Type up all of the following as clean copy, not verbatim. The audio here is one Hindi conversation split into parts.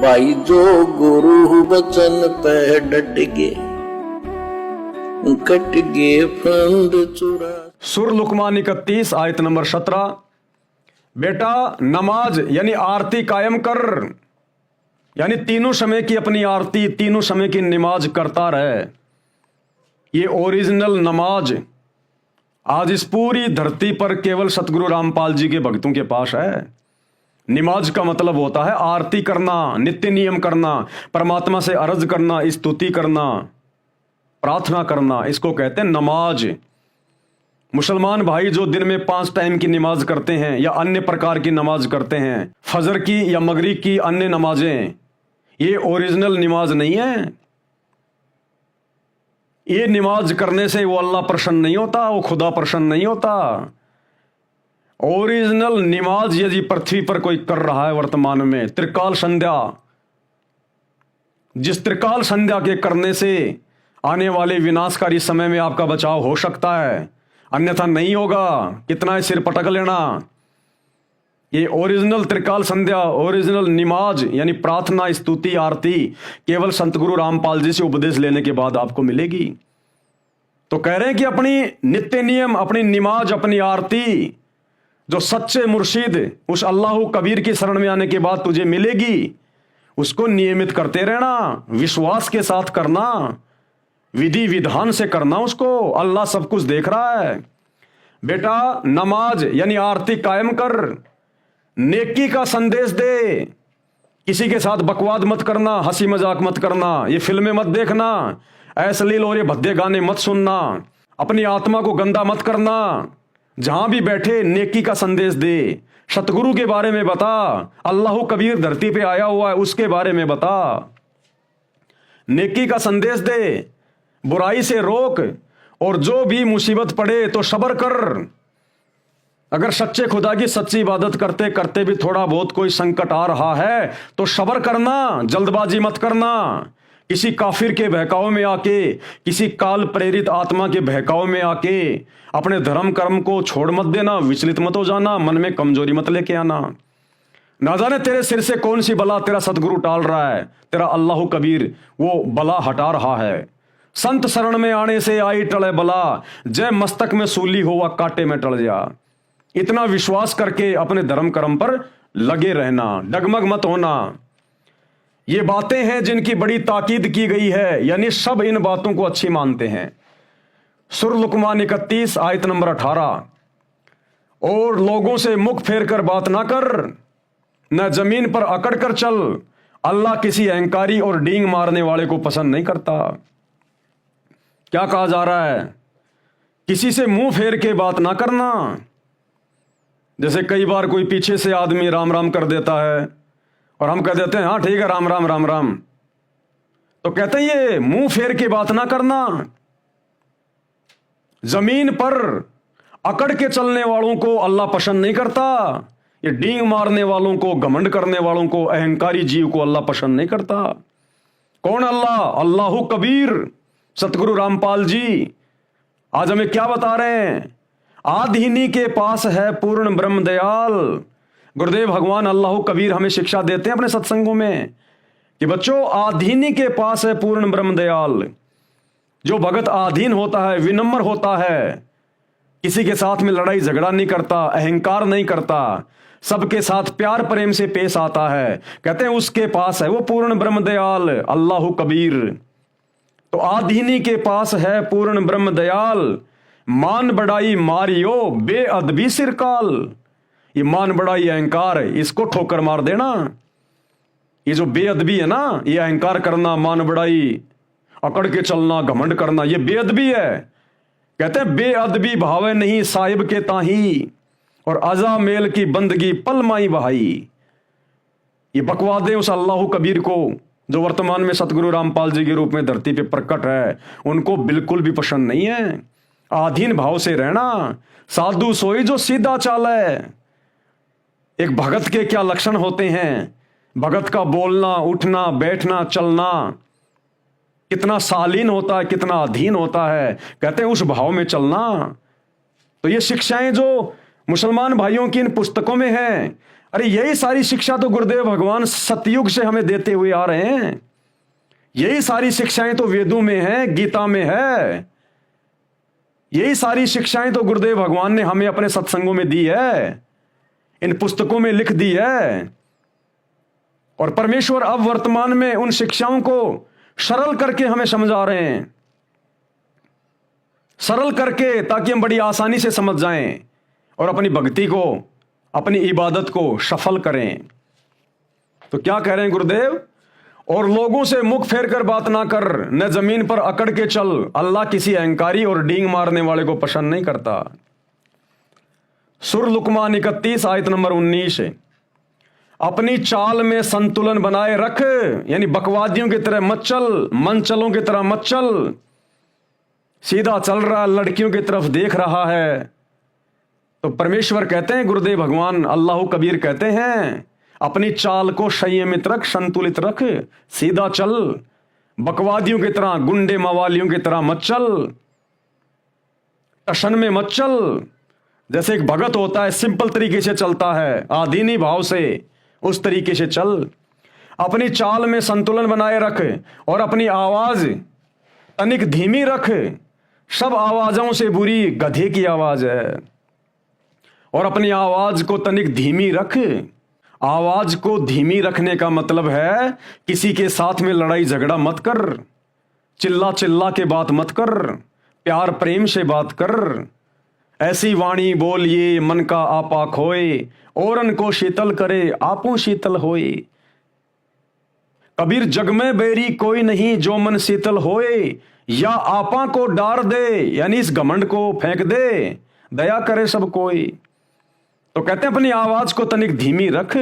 भाई जो गुरु बचन पे डट गे कट गे फंद चुरा। सुर लुकमान 31 आयत नंबर 17। बेटा नमाज यानी आरती कायम कर, यानी तीनों समय की अपनी आरती, तीनों समय की नमाज करता रहे। ये ओरिजिनल नमाज आज इस पूरी धरती पर केवल सतगुरु रामपाल जी के भक्तों के पास है। नमाज का मतलब होता है आरती करना, नित्य नियम करना, परमात्मा से अर्ज करना, स्तुति करना, प्रार्थना करना, इसको कहते हैं नमाज। मुसलमान भाई जो दिन में 5 टाइम की नमाज करते हैं या अन्य प्रकार की नमाज करते हैं, फजर की या मगरिब की अन्य नमाजें, ये ओरिजिनल नमाज नहीं है। ये नमाज करने से वो अल्लाह प्रसन्न नहीं होता, वो खुदा प्रसन्न नहीं होता। ओरिजिनल नमाज यदि पृथ्वी पर कोई कर रहा है वर्तमान में, त्रिकाल संध्या, जिस त्रिकाल संध्या के करने से आने वाले विनाशकारी समय में आपका बचाव हो सकता है, अन्यथा नहीं होगा। कितना ही सिर पटक लेना। ये ओरिजिनल त्रिकाल संध्या, ओरिजिनल नमाज यानी प्रार्थना, स्तुति, आरती केवल संत गुरु रामपाल जी से उपदेश लेने के बाद आपको मिलेगी। तो कह रहे हैं कि अपनी नित्य नियम, अपनी नमाज, अपनी आरती जो सच्चे मुर्शिद उस अल्लाह कबीर की शरण में आने के बाद तुझे मिलेगी, उसको नियमित करते रहना, विश्वास के साथ करना, विधि विधान से करना उसको। अल्लाह सब कुछ देख रहा है। बेटा नमाज यानी आरती कायम कर, नेकी का संदेश दे, किसी के साथ बकवाद मत करना, हंसी मजाक मत करना, ये फिल्में मत देखना, अश्लील और ये भद्दे गाने मत सुनना, अपनी आत्मा को गंदा मत करना। जहां भी बैठे नेकी का संदेश दे, सतगुरु के बारे में बता, अल्लाह कबीर धरती पे आया हुआ है उसके बारे में बता, नेकी का संदेश दे, बुराई से रोक, और जो भी मुसीबत पड़े तो सब्र कर। अगर सच्चे खुदा की सच्ची इबादत करते करते भी थोड़ा बहुत कोई संकट आ रहा है तो सब्र करना, जल्दबाजी मत करना। किसी काफिर के बहकाव में आके, किसी काल प्रेरित आत्मा के बहकाव में आके अपने धर्म कर्म को छोड़ मत देना, विचलित मत हो जाना, मन में कमजोरी मत लेके आना। ना जाने तेरे सिर से कौन सी बला तेरा सतगुरु टाल रहा है, तेरा अल्लाह कबीर वो बला हटा रहा है। संत शरण में आने से आई टले बला, जय मस्तक में सूली हो व कांटे में टल जा। इतना विश्वास करके अपने धर्म कर्म पर लगे रहना, डगमग मत होना। ये बातें हैं जिनकी बड़ी ताकीद की गई है, यानी सब इन बातों को अच्छी मानते हैं। सुर लुकमान 31 आयत नंबर 18। और लोगों से मुख फेर कर बात ना कर, न जमीन पर अकड़ कर चल, अल्लाह किसी अहंकारी और डींग मारने वाले को पसंद नहीं करता। क्या कहा जा रहा है? किसी से मुंह फेर के बात ना करना। जैसे कई बार कोई पीछे से आदमी राम राम कर देता है और हम कह देते हैं हाँ ठीक है राम राम राम राम, तो कहते हैं ये मुंह फेर के बात ना करना। जमीन पर अकड़ के चलने वालों को अल्लाह पसंद नहीं करता। ये डींग मारने वालों को, घमंड करने वालों को, अहंकारी जीव को अल्लाह पसंद नहीं करता। कौन अल्लाह? अल्लाह कबीर, सतगुरु रामपाल जी आज हमें क्या बता रहे हैं? आधीनी के पास है पूर्ण ब्रह्म दयाल। गुरुदेव भगवान अल्लाह कबीर हमें शिक्षा देते हैं अपने सत्संगों में कि बच्चों आधीनी के पास है पूर्ण ब्रह्म दयाल। जो भगत आधीन होता है, विनम्र होता है, किसी के साथ में लड़ाई झगड़ा नहीं करता, अहंकार नहीं करता, सबके साथ प्यार प्रेम से पेश आता है, कहते हैं उसके पास है वो पूर्ण ब्रह्म दयाल अल्लाह कबीर। तो आधीनी के पास है पूर्ण ब्रह्म दयाल, मान बढ़ाई मारियो बेअदबी सिरकाल। ये मान बढ़ाई अहंकार है, इसको ठोकर मार देना। ये जो बेअदबी है ना, ये अहंकार करना, मान बढ़ाई, अकड़ के चलना, घमंड करना, ये बेअदबी है। कहते हैं बेअदबी भावे नहीं साहिब के ताही, और अजा मेल की बंदगी पलमाई बहाई। ये बकवादें उस अल्लाह कबीर को जो वर्तमान में सतगुरु रामपाल जी के रूप में धरती पे प्रकट है, उनको बिल्कुल भी पसंद नहीं है। आधीन भाव से रहना। साधु सोई जो सीधा चाल है। एक भगत के क्या लक्षण होते हैं? भगत का बोलना, उठना, बैठना, चलना कितना शालीन होता है, कितना अधीन होता है। कहते हैं उस भाव में चलना। तो ये शिक्षाएं जो मुसलमान भाइयों की इन पुस्तकों में हैं, अरे यही सारी शिक्षा तो गुरुदेव भगवान सतयुग से हमें देते हुए आ रहे हैं। यही सारी शिक्षाएं तो वेदों में हैं, गीता में है। यही सारी शिक्षाएं तो गुरुदेव भगवान ने हमें अपने सत्संगों में दी है, इन पुस्तकों में लिख दी है। और परमेश्वर अब वर्तमान में उन शिक्षाओं को सरल करके हमें समझा रहे हैं, सरल करके, ताकि हम बड़ी आसानी से समझ जाएं और अपनी भक्ति को, अपनी इबादत को सफल करें। तो क्या कह रहे हैं गुरुदेव? और लोगों से मुख फेर कर बात ना कर, न जमीन पर अकड़ के चल, अल्लाह किसी अहंकारी और डींग मारने वाले को पसंद नहीं करता। सुर लुकमान 31 आयत नंबर 19। अपनी चाल में संतुलन बनाए रख, यानी बकवादियों की तरह मत चल, मनचलों की तरह मत चल। सीधा चल रहा, लड़कियों की तरफ देख रहा है। तो परमेश्वर कहते हैं, गुरुदेव भगवान अल्लाह कबीर कहते हैं, अपनी चाल को संयमित रख, संतुलित रख, सीधा चल, बकवादियों की तरह, गुंडे मवालियों की तरह मत चल, टशन में मत चल। जैसे एक भगत होता है, सिंपल तरीके से चलता है, आदीनी भाव से, उस तरीके से चल। अपनी चाल में संतुलन बनाए रख और अपनी आवाज तनिक धीमी रख। सब आवाजों से बुरी गधे की आवाज है, और अपनी आवाज को तनिक धीमी रख। आवाज को धीमी रखने का मतलब है किसी के साथ में लड़ाई झगड़ा मत कर, चिल्ला चिल्ला के बात मत कर, प्यार प्रेम से बात कर। ऐसी वाणी बोलिए मन का आपा खोए, औरन को शीतल करे आपू शीतल होए। कबीर जग में बैरी कोई नहीं जो मन शीतल होए, या आपा को डार दे, यानी इस घमंड को फेंक दे, दया करे सब कोई। तो कहते हैं अपनी आवाज को तनिक धीमी रख।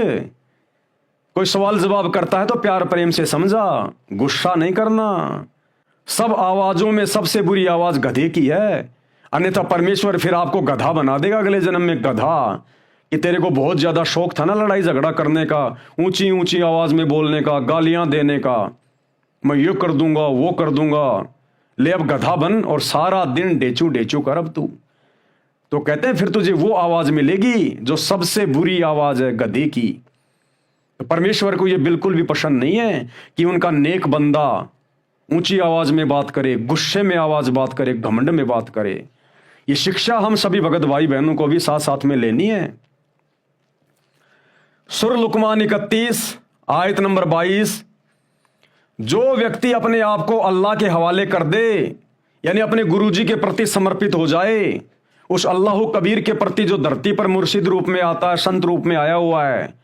कोई सवाल जवाब करता है तो प्यार प्रेम से समझा, गुस्सा नहीं करना। सब आवाजों में सबसे बुरी आवाज गधे की है, अन्यथा परमेश्वर फिर आपको गधा बना देगा अगले जन्म में। गधा कि तेरे को बहुत ज्यादा शौक था ना लड़ाई झगड़ा करने का, ऊंची ऊंची आवाज में बोलने का, गालियां देने का, मैं ये कर दूंगा वो कर दूंगा, ले अब गधा बन और सारा दिन डेचू डेचू कर अब तू। तो कहते हैं फिर तुझे वो आवाज मिलेगी जो सबसे बुरी आवाज है, गधे की। तो परमेश्वर को ये बिल्कुल भी पसंद नहीं है कि उनका नेक बंदा ऊंची आवाज में बात करे, गुस्से में आवाज बात करे, घमंड में बात करे। ये शिक्षा हम सभी भगत भाई बहनों को भी साथ साथ में लेनी है। सुर लुकमान 31 आयत नंबर 22। जो व्यक्ति अपने आप को अल्लाह के हवाले कर दे, यानी अपने गुरुजी के प्रति समर्पित हो जाए, उस अल्लाह कबीर के प्रति जो धरती पर मुर्शिद रूप में आता है, संत रूप में आया हुआ है,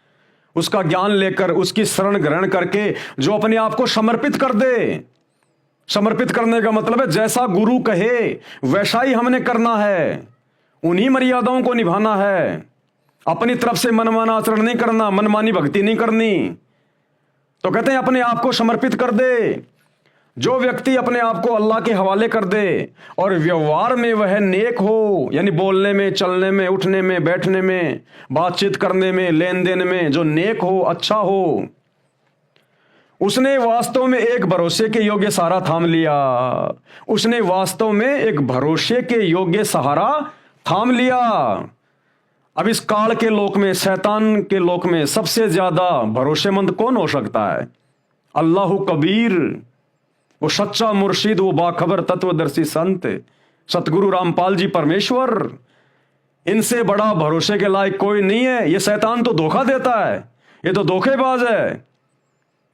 उसका ज्ञान लेकर, उसकी शरण ग्रहण करके जो अपने आप को समर्पित कर दे। समर्पित करने का मतलब है जैसा गुरु कहे वैसा ही हमने करना है, उन्हीं मर्यादाओं को निभाना है, अपनी तरफ से मनमाना आचरण नहीं करना, मनमानी भक्ति नहीं करनी। तो कहते हैं अपने आप को समर्पित कर दे। जो व्यक्ति अपने आप को अल्लाह के हवाले कर दे और व्यवहार में वह नेक हो, यानी बोलने में, चलने में, उठने में, बैठने में, बातचीत करने में, लेन देन में जो नेक हो, अच्छा हो, उसने वास्तव में एक भरोसे के योग्य सहारा थाम लिया। उसने वास्तव में एक भरोसे के योग्य सहारा थाम लिया। अब इस काल के लोक में, शैतान के लोक में सबसे ज्यादा भरोसेमंद कौन हो सकता है? अल्लाह कबीर, वो सच्चा मुर्शिद, वो बाखबर तत्वदर्शी संत सतगुरु रामपाल जी परमेश्वर। इनसे बड़ा भरोसे के लायक कोई नहीं है। ये शैतान तो धोखा देता है, ये तो धोखेबाज है,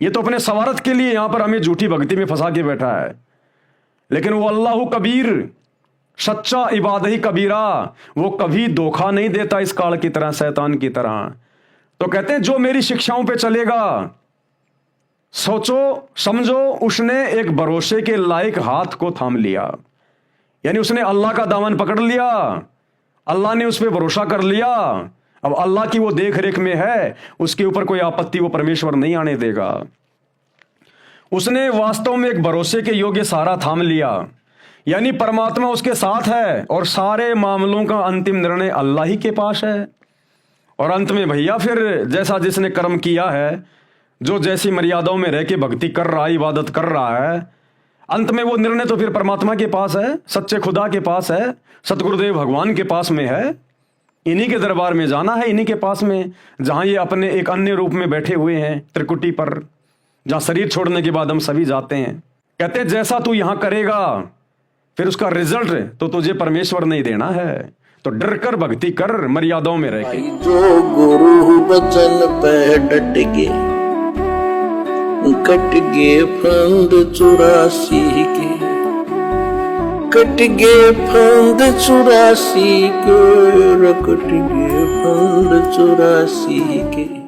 ये तो अपने स्वार्थ के लिए यहां पर हमें झूठी भक्ति में फंसा के बैठा है। लेकिन वो अल्लाह कबीर, सच्चा इबादही कबीरा, वो कभी धोखा नहीं देता इस काल की तरह, शैतान की तरह। तो कहते हैं जो मेरी शिक्षाओं पे चलेगा, सोचो समझो, उसने एक भरोसे के लायक हाथ को थाम लिया, यानी उसने अल्लाह का दामन पकड़ लिया, अल्लाह ने उस पर भरोसा कर लिया। अब अल्लाह की वो देख रेख में है, उसके ऊपर कोई आपत्ति वो परमेश्वर नहीं आने देगा। उसने वास्तव में एक भरोसे के योग्य सहारा थाम लिया, यानी परमात्मा उसके साथ है और सारे मामलों का अंतिम निर्णय अल्लाह ही के पास है। और अंत में भैया फिर जैसा जिसने कर्म किया है, जो जैसी मर्यादाओं में रह के भक्ति कर रहा है, इबादत कर रहा है, अंत में वो निर्णय तो फिर परमात्मा के पास है, सच्चे खुदा के पास है, सतगुरुदेव भगवान के पास में है। इन्हीं के दरबार में जाना है, इन्हीं के पास में, जहां ये अपने एक अन्य रूप में बैठे हुए हैं त्रिकुटी पर, जहां शरीर छोड़ने के बाद हम सभी जाते हैं। कहते जैसा तू यहां करेगा फिर उसका रिजल्ट तो तुझे परमेश्वर नहीं देना है, तो डर कर भक्ति कर, मर्यादाओं में रह के। जो गुरु बचन पे डट गे, कट गे फंद 84 के, कट गे फंद 84 के, कट गे फंद 84 के।